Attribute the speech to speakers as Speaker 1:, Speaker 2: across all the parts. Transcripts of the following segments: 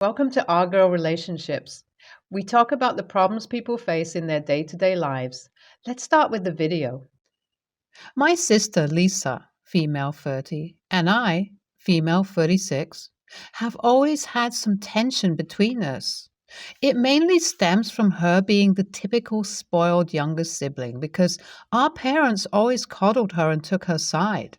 Speaker 1: Welcome to Our Girl Relationships. We talk about the problems people face in their day to day lives. Let's start with the video. My sister Lisa, female 30, and I, female 36, have always had some tension between us. It mainly stems from her being the typical spoiled younger sibling because our parents always coddled her and took her side.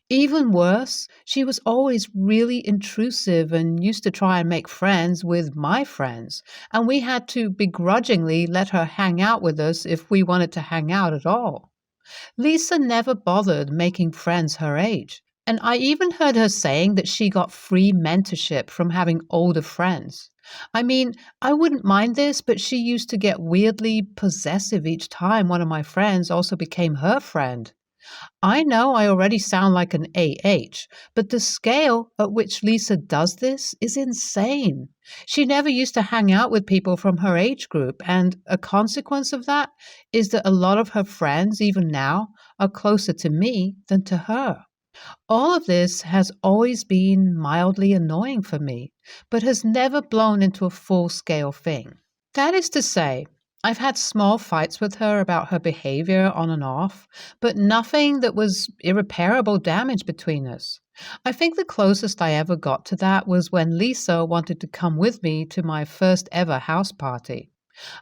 Speaker 1: Even worse, she was always really intrusive and used to try and make friends with my friends, and we had to begrudgingly let her hang out with us if we wanted to hang out at all. Lisa never bothered making friends her age, and I even heard her saying that she got free mentorship from having older friends. I mean, I wouldn't mind this, but she used to get weirdly possessive each time one of my friends also became her friend. I know I already sound like an AH, but the scale at which Lisa does this is insane. She never used to hang out with people from her age group, and a consequence of that is that a lot of her friends, even now, are closer to me than to her. All of this has always been mildly annoying for me, but has never blown into a full scale thing. That is to say, I've had small fights with her about her behavior on and off, but nothing that was irreparable damage between us. I think the closest I ever got to that was when Lisa wanted to come with me to my first ever house party.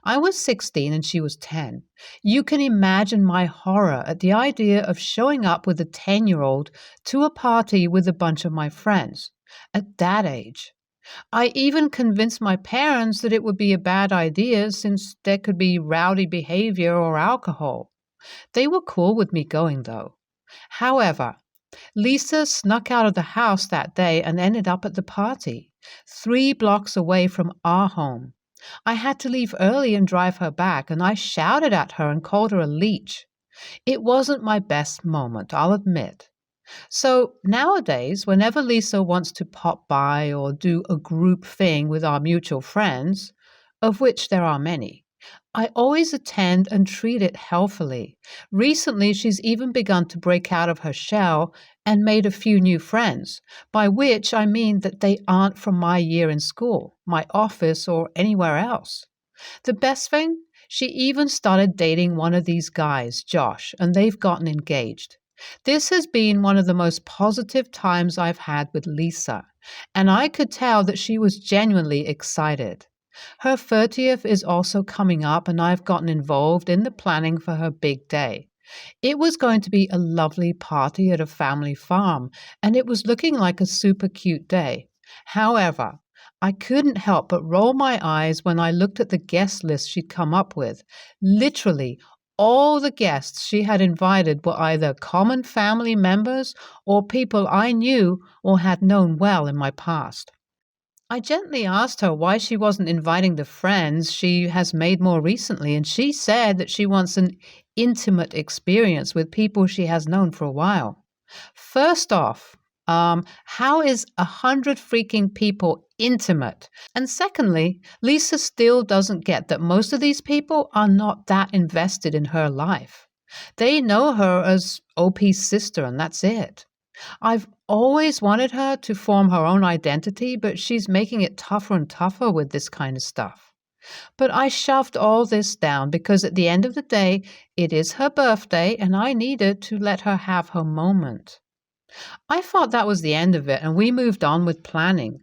Speaker 1: I was 16 and she was 10. You can imagine my horror at the idea of showing up with a 10-year-old to a party with a bunch of my friends. At that age, I even convinced my parents that it would be a bad idea since there could be rowdy behavior or alcohol. They were cool with me going, though. However, Lisa snuck out of the house that day and ended up at the party, 3 blocks away from our home. I had to leave early and drive her back, and I shouted at her and called her a leech. It wasn't my best moment, I'll admit. So nowadays, whenever Lisa wants to pop by or do a group thing with our mutual friends, of which there are many, I always attend and treat it healthily. Recently, she's even begun to break out of her shell and made a few new friends, by which I mean that they aren't from my year in school, my office, or anywhere else. The best thing? She even started dating one of these guys, Josh, and they've gotten engaged. This has been one of the most positive times I've had with Lisa, and I could tell that she was genuinely excited. Her 30th is also coming up, and I've gotten involved in the planning for her big day. It was going to be a lovely party at a family farm, and it was looking like a super cute day. However, I couldn't help but roll my eyes when I looked at the guest list she'd come up with. Literally, all the guests she had invited were either common family members or people I knew or had known well in my past. I gently asked her why she wasn't inviting the friends she has made more recently, and she said that she wants an intimate experience with people she has known for a while. First off, how is 100 freaking people intimate? And secondly, Lisa still doesn't get that most of these people are not that invested in her life. They know her as OP's sister, and that's it. I've always wanted her to form her own identity, but she's making it tougher and tougher with this kind of stuff. But I shoved all this down because at the end of the day, it is her birthday and I needed to let her have her moment. I thought that was the end of it and we moved on with planning.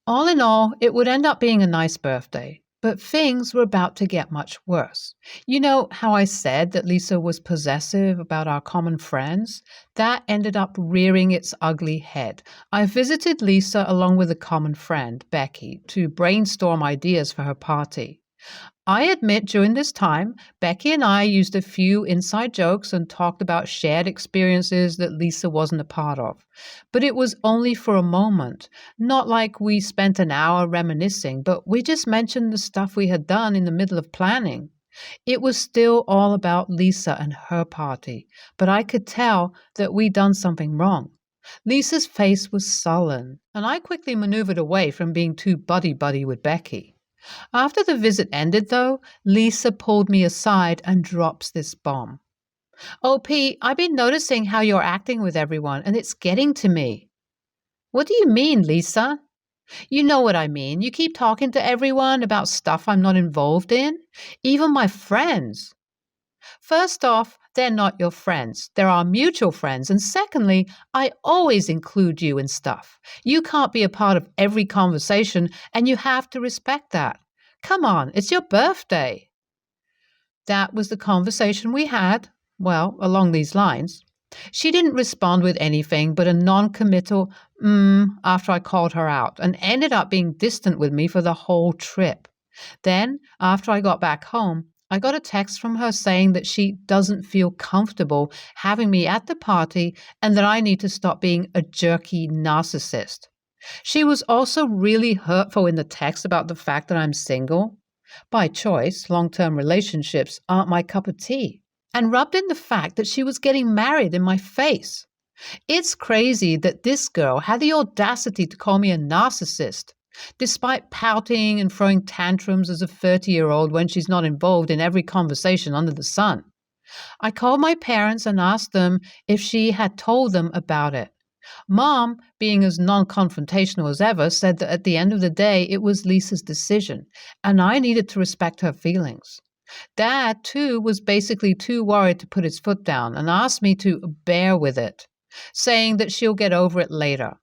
Speaker 1: All in all, it would end up being a nice birthday, but things were about to get much worse. You know how I said that Lisa was possessive about our common friends? That ended up rearing its ugly head. I visited Lisa along with a common friend, Becky, to brainstorm ideas for her party. I admit during this time, Becky and I used a few inside jokes and talked about shared experiences that Lisa wasn't a part of. But it was only for a moment, not like we spent an hour reminiscing, but we just mentioned the stuff we had done in the middle of planning. It was still all about Lisa and her party, but I could tell that we'd done something wrong. Lisa's face was sullen, and I quickly maneuvered away from being too buddy-buddy with Becky. After the visit ended, though, Lisa pulled me aside and drops this bomb. "Oh, P, I've been noticing how you're acting with everyone, and it's getting to me." "What do you mean, Lisa?" You know what I mean. You keep talking to everyone about stuff I'm not involved in, even my friends. First off, they're not your friends. They're our mutual friends. And secondly, I always include you in stuff. You can't be a part of every conversation, and you have to respect that. Come on, it's your birthday. That was the conversation we had. Well, along these lines. She didn't respond with anything but a non-committal after I called her out, and ended up being distant with me for the whole trip. Then, after I got back home, I got a text from her saying that she doesn't feel comfortable having me at the party and that I need to stop being a jerky narcissist. She was also really hurtful in the text about the fact that I'm single. By choice, long-term relationships aren't my cup of tea, and rubbed in the fact that she was getting married in my face. It's crazy that this girl had the audacity to call me a narcissist, despite pouting and throwing tantrums as a 30-year-old when she's not involved in every conversation under the sun. I called my parents and asked them if she had told them about it. Mom, being as non-confrontational as ever, said that at the end of the day it was Lisa's decision, and I needed to respect her feelings. Dad, too, was basically too worried to put his foot down and asked me to bear with it, saying that she'll get over it later.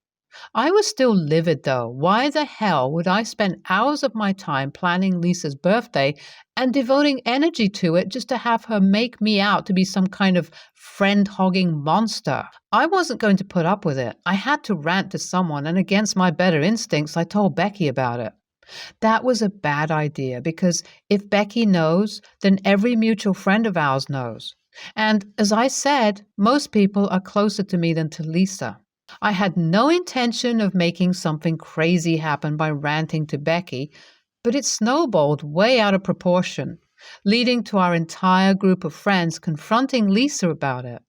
Speaker 1: I was still livid, though. Why the hell would I spend hours of my time planning Lisa's birthday and devoting energy to it just to have her make me out to be some kind of friend-hogging monster? I wasn't going to put up with it. I had to rant to someone, and against my better instincts, I told Becky about it. That was a bad idea because if Becky knows, then every mutual friend of ours knows. And as I said, most people are closer to me than to Lisa. I had no intention of making something crazy happen by ranting to Becky, but it snowballed way out of proportion, leading to our entire group of friends confronting Lisa about it.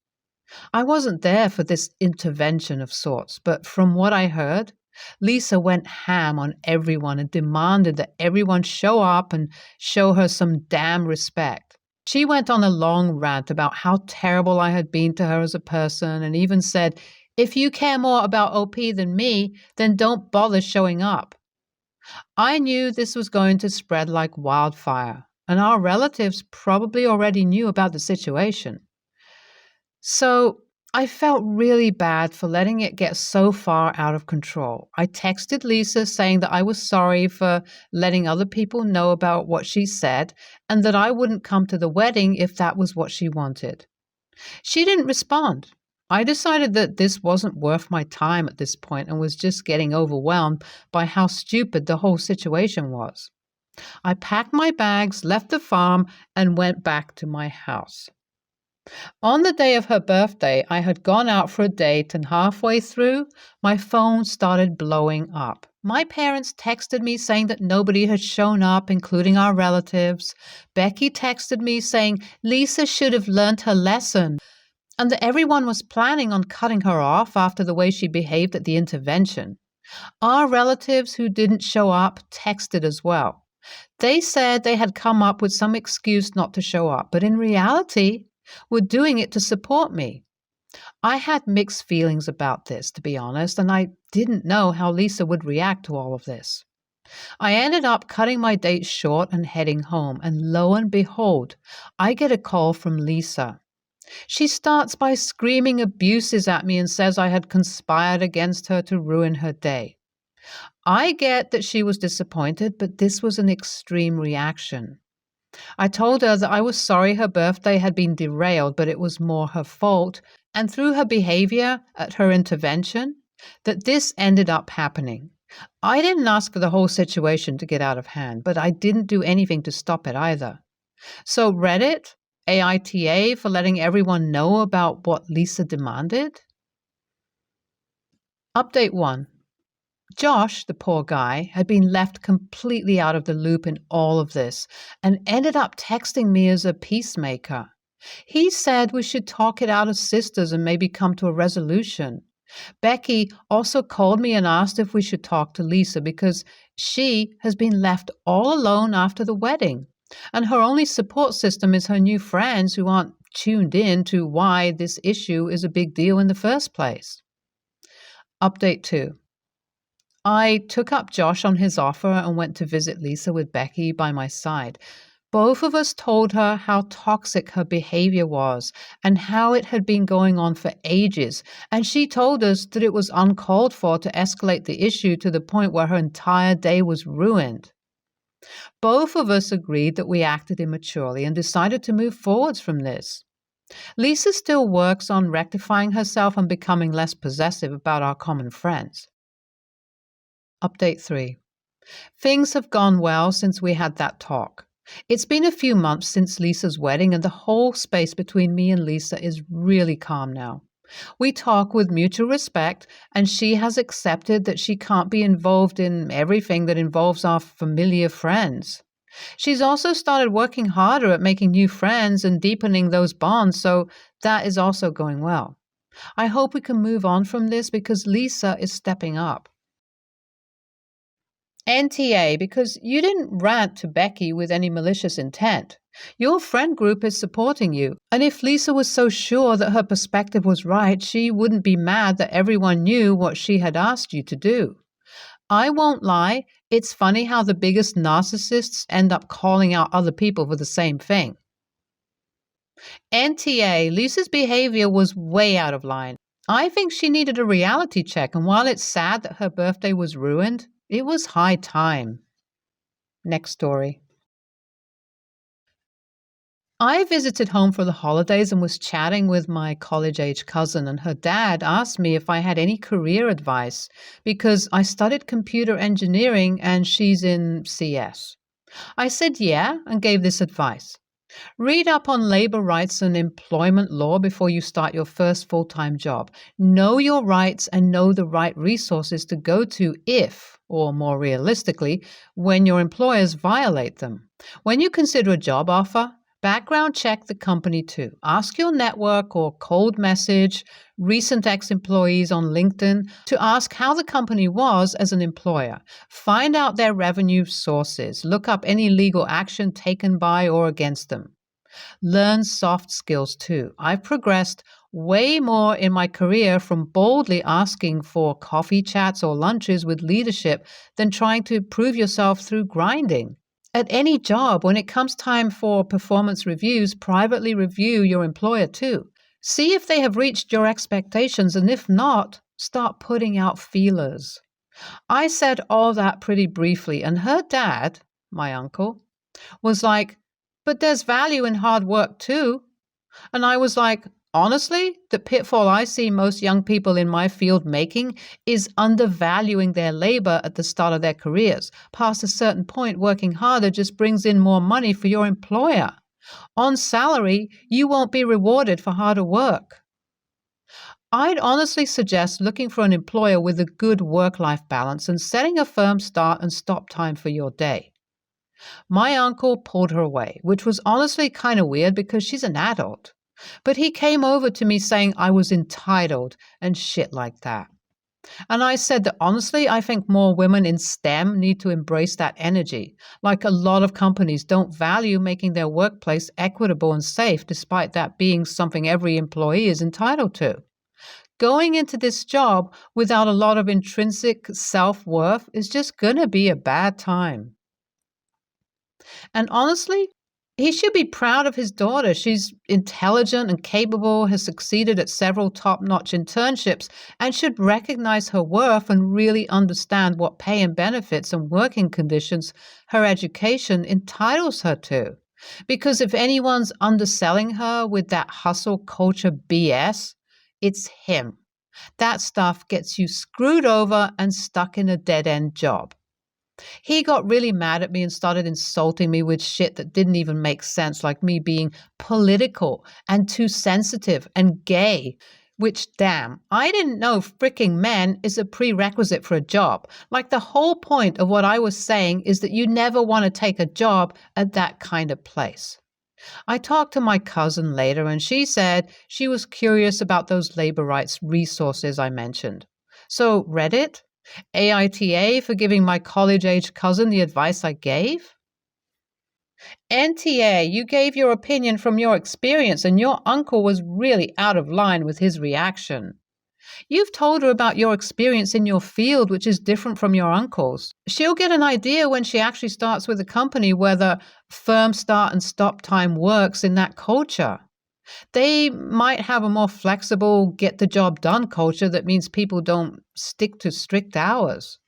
Speaker 1: I wasn't there for this intervention of sorts, but from what I heard, Lisa went ham on everyone and demanded that everyone show up and show her some damn respect. She went on a long rant about how terrible I had been to her as a person, and even said, "If you care more about OP than me, then don't bother showing up." I knew this was going to spread like wildfire, and our relatives probably already knew about the situation. So I felt really bad for letting it get so far out of control. I texted Lisa saying that I was sorry for letting other people know about what she said and that I wouldn't come to the wedding if that was what she wanted. She didn't respond. I decided that this wasn't worth my time at this point and was just getting overwhelmed by how stupid the whole situation was. I packed my bags, left the farm, and went back to my house. On the day of her birthday, I had gone out for a date, and halfway through, my phone started blowing up. My parents texted me saying that nobody had shown up, including our relatives. Becky texted me saying Lisa should have learned her lesson, and that everyone was planning on cutting her off after the way she behaved at the intervention. Our relatives who didn't show up texted as well. They said they had come up with some excuse not to show up, but in reality, were doing it to support me. I had mixed feelings about this, to be honest, and I didn't know how Lisa would react to all of this. I ended up cutting my date short and heading home, and lo and behold, I get a call from Lisa. She starts by screaming abuses at me and says I had conspired against her to ruin her day. I get that she was disappointed, but this was an extreme reaction. I told her that I was sorry her birthday had been derailed, but it was more her fault, and through her behavior at her intervention, that this ended up happening. I didn't ask for the whole situation to get out of hand, but I didn't do anything to stop it either. So Reddit, AITA for letting everyone know about what Lisa demanded? Update 1. Josh, the poor guy, had been left completely out of the loop in all of this and ended up texting me as a peacemaker. He said we should talk it out as sisters and maybe come to a resolution. Becky also called me and asked if we should talk to Lisa because she has been left all alone after the wedding, and her only support system is her new friends who aren't tuned in to why this issue is a big deal in the first place. Update 2. I took up Josh on his offer and went to visit Lisa with Becky by my side. Both of us told her how toxic her behavior was and how it had been going on for ages, and she told us that it was uncalled for to escalate the issue to the point where her entire day was ruined. Both of us agreed that we acted immaturely and decided to move forwards from this. Lisa still works on rectifying herself and becoming less possessive about our common friends. Update 3. Things have gone well since we had that talk. It's been a few months since Lisa's wedding, and the whole space between me and Lisa is really calm now. We talk with mutual respect, and she has accepted that she can't be involved in everything that involves our familiar friends. She's also started working harder at making new friends and deepening those bonds, so that is also going well. I hope we can move on from this because Lisa is stepping up. NTA, because you didn't rant to Becky with any malicious intent. Your friend group is supporting you, and if Lisa was so sure that her perspective was right, she wouldn't be mad that everyone knew what she had asked you to do. I won't lie, it's funny how the biggest narcissists end up calling out other people for the same thing. NTA, Lisa's behavior was way out of line. I think she needed a reality check, and while it's sad that her birthday was ruined, it was high time. Next story. I visited home for the holidays and was chatting with my college-age cousin, and her dad asked me if I had any career advice because I studied computer engineering and she's in CS. I said yeah and gave this advice. Read up on labor rights and employment law before you start your first full-time job. Know your rights and know the right resources to go to if, or more realistically, when your employers violate them. When you consider a job offer, background check the company too. Ask your network or cold message recent ex-employees on LinkedIn to ask how the company was as an employer. Find out their revenue sources. Look up any legal action taken by or against them. Learn soft skills too. I've progressed way more in my career from boldly asking for coffee chats or lunches with leadership than trying to prove yourself through grinding. At any job, when it comes time for performance reviews, privately review your employer too. See if they have reached your expectations, and if not, start putting out feelers. I said all that pretty briefly, and her dad, my uncle, was like, but there's value in hard work too. And I was like, honestly, the pitfall I see most young people in my field making is undervaluing their labor at the start of their careers. Past a certain point, working harder just brings in more money for your employer. On salary, you won't be rewarded for harder work. I'd honestly suggest looking for an employer with a good work-life balance and setting a firm start and stop time for your day. My uncle pulled her away, which was honestly kind of weird because she's an adult. But he came over to me saying I was entitled and shit like that. And I said that honestly, I think more women in STEM need to embrace that energy. Like a lot of companies don't value making their workplace equitable and safe, despite that being something every employee is entitled to. Going into this job without a lot of intrinsic self-worth is just going to be a bad time. And honestly, he should be proud of his daughter. She's intelligent and capable, has succeeded at several top-notch internships, and should recognize her worth and really understand what pay and benefits and working conditions her education entitles her to. Because if anyone's underselling her with that hustle culture BS, it's him. That stuff gets you screwed over and stuck in a dead-end job. He got really mad at me and started insulting me with shit that didn't even make sense, like me being political and too sensitive and gay, which, damn, I didn't know fricking men is a prerequisite for a job. Like the whole point of what I was saying is that you never want to take a job at that kind of place. I talked to my cousin later, and she said she was curious about those labor rights resources I mentioned. So, Reddit? AITA for giving my college-age cousin the advice I gave? NTA, you gave your opinion from your experience, and your uncle was really out of line with his reaction. You've told her about your experience in your field, which is different from your uncle's. She'll get an idea when she actually starts with a company whether firm start and stop time works in that culture. They might have a more flexible, get the job done culture that means people don't stick to strict hours.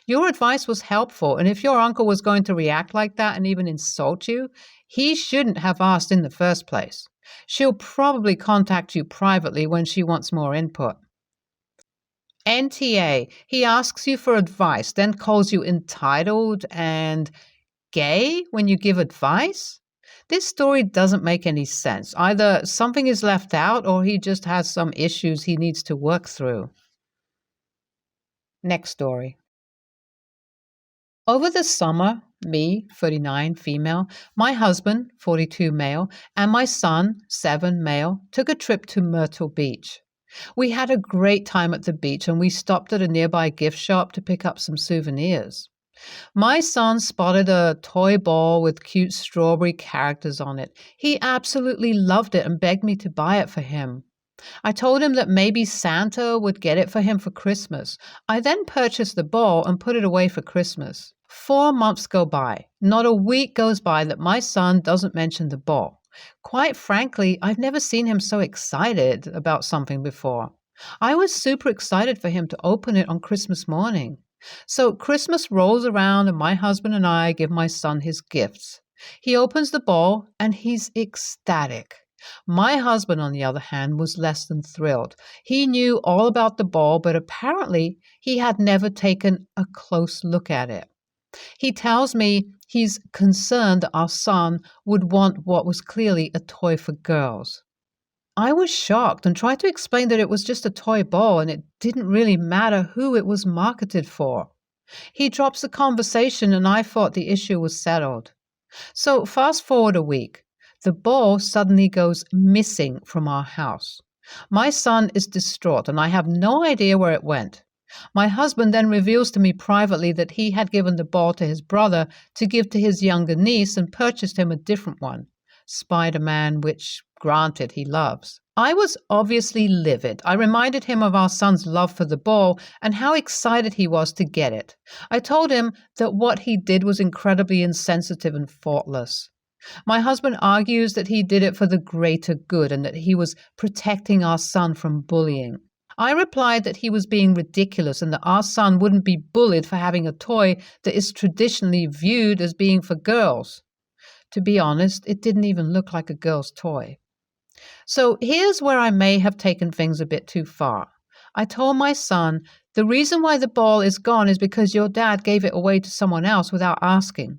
Speaker 1: Your advice was helpful, and if your uncle was going to react like that and even insult you, he shouldn't have asked in the first place. She'll probably contact you privately when she wants more input. NTA, he asks you for advice, then calls you entitled and gay when you give advice? This story doesn't make any sense. Either something is left out or he just has some issues he needs to work through. Next story. Over the summer, me, 39, female, my husband, 42, male, and my son, 7, male, took a trip to Myrtle Beach. We had a great time at the beach and we stopped at a nearby gift shop to pick up some souvenirs. My son spotted a toy ball with cute strawberry characters on it. He absolutely loved it and begged me to buy it for him. I told him that maybe Santa would get it for him for Christmas. I then purchased the ball and put it away for Christmas. 4 months go by. Not a week goes by that my son doesn't mention the ball. Quite frankly, I've never seen him so excited about something before. I was super excited for him to open it on Christmas morning. So Christmas rolls around and my husband and I give my son his gifts. He opens the ball and he's ecstatic. My husband, on the other hand, was less than thrilled. He knew all about the ball, but apparently he had never taken a close look at it. He tells me he's concerned that our son would want what was clearly a toy for girls. I was shocked and tried to explain that it was just a toy ball and it didn't really matter who it was marketed for. He drops the conversation and I thought the issue was settled. So fast forward a week. The ball suddenly goes missing from our house. My son is distraught and I have no idea where it went. My husband then reveals to me privately that he had given the ball to his brother to give to his younger niece and purchased him a different one, Spider-Man, which, granted, he loves. I was obviously livid. I reminded him of our son's love for the ball and how excited he was to get it. I told him that what he did was incredibly insensitive and thoughtless. My husband argues that he did it for the greater good and that he was protecting our son from bullying. I replied that he was being ridiculous and that our son wouldn't be bullied for having a toy that is traditionally viewed as being for girls. To be honest, it didn't even look like a girl's toy. So here's where I may have taken things a bit too far. I told my son, the reason why the ball is gone is because your dad gave it away to someone else without asking.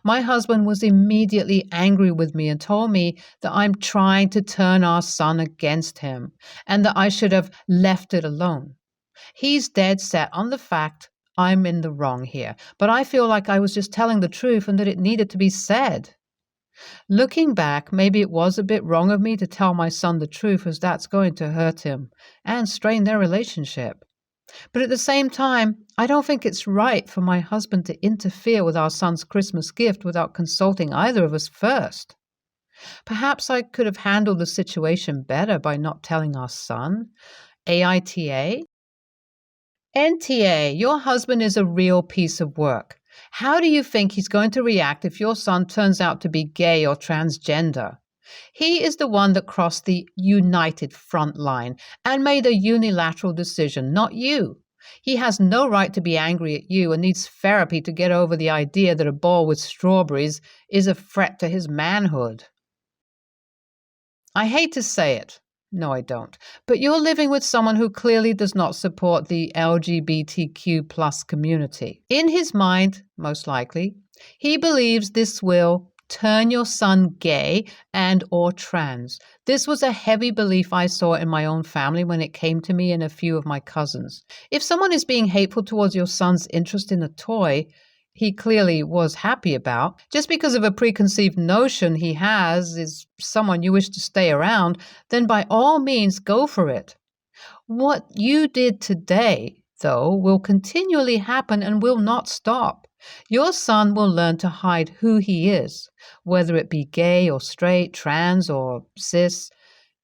Speaker 1: My husband was immediately angry with me and told me that I'm trying to turn our son against him and that I should have left it alone. He's dead set on the fact I'm in the wrong here, but I feel like I was just telling the truth and that it needed to be said. Looking back, maybe it was a bit wrong of me to tell my son the truth, as that's going to hurt him and strain their relationship. But at the same time, I don't think it's right for my husband to interfere with our son's Christmas gift without consulting either of us first. Perhaps I could have handled the situation better by not telling our son. AITA? NTA, your husband is a real piece of work. How do you think he's going to react if your son turns out to be gay or transgender? He is the one that crossed the united front line and made a unilateral decision, not you. He has no right to be angry at you and needs therapy to get over the idea that a ball with strawberries is a threat to his manhood. I hate to say it. No, I don't. But you're living with someone who clearly does not support the LGBTQ plus community. In his mind, most likely, he believes this will turn your son gay and or trans. This was a heavy belief I saw in my own family when it came to me and a few of my cousins. If someone is being hateful towards your son's interest in a toy he clearly was happy about, just because of a preconceived notion he has is someone you wish to stay around, then by all means go for it. What you did today, though, will continually happen and will not stop. Your son will learn to hide who he is, whether it be gay or straight, trans or cis,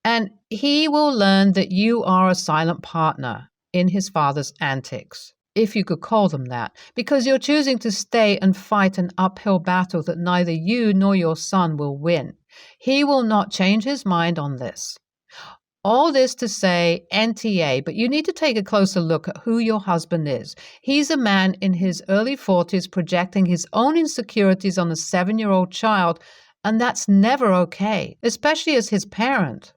Speaker 1: And he will learn that you are a silent partner in his father's antics, if you could call them that, because you're choosing to stay and fight an uphill battle that neither you nor your son will win. He will not change his mind on this. All this to say NTA, but you need to take a closer look at who your husband is. He's a man in his early 40s projecting his own insecurities on a 7-year-old child, and that's never okay, especially as his parent.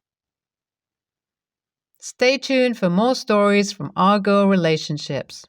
Speaker 1: Stay tuned for more stories from our girl relationships.